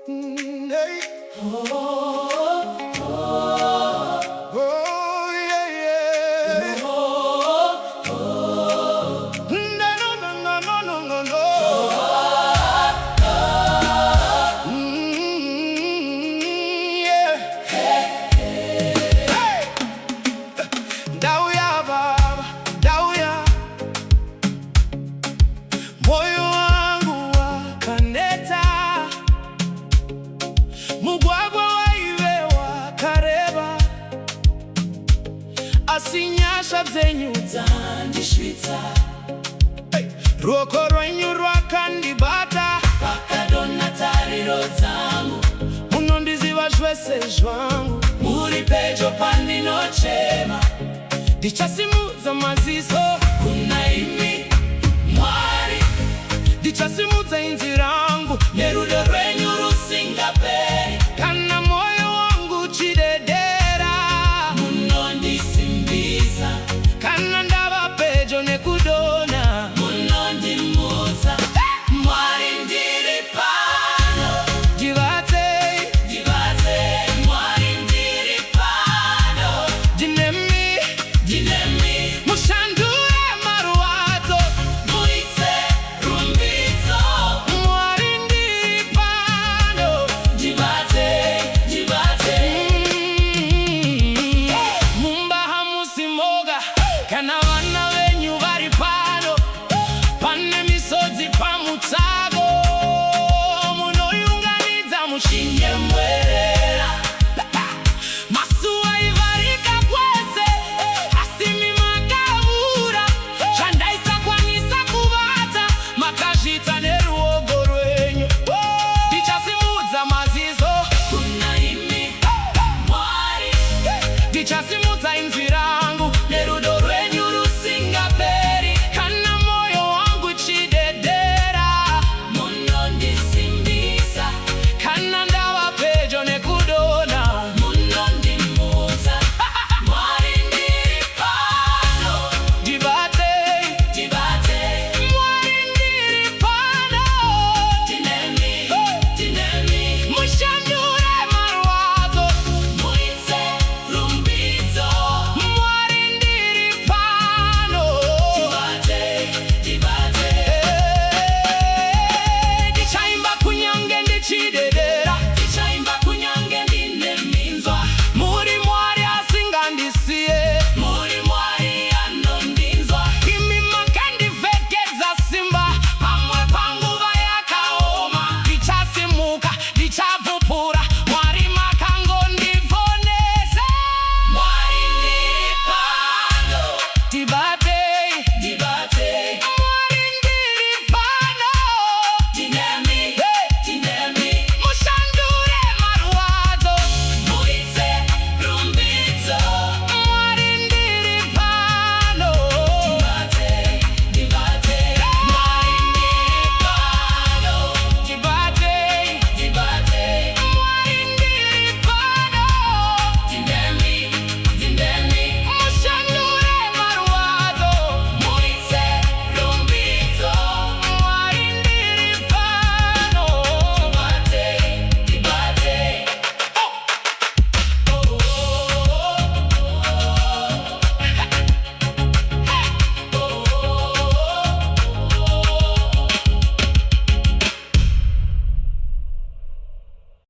Hey. Oh, yeah, yeah. No, no, no, no, no, no, no. Yeah. Hey. Dauya baba, dauya. Moyo wangu wakaneta, mugwagwa waiwe wakareba, asinyasha bzenyu dzandishwitsa. Ruoko rwenyu rwakandibata, pakadona tariro dzangu, munondiziva zvese zvangu, muri pedyo pandinochema. Ndichasimudza maziso kuna imi Mwari, ndichasimudza inzwi rangu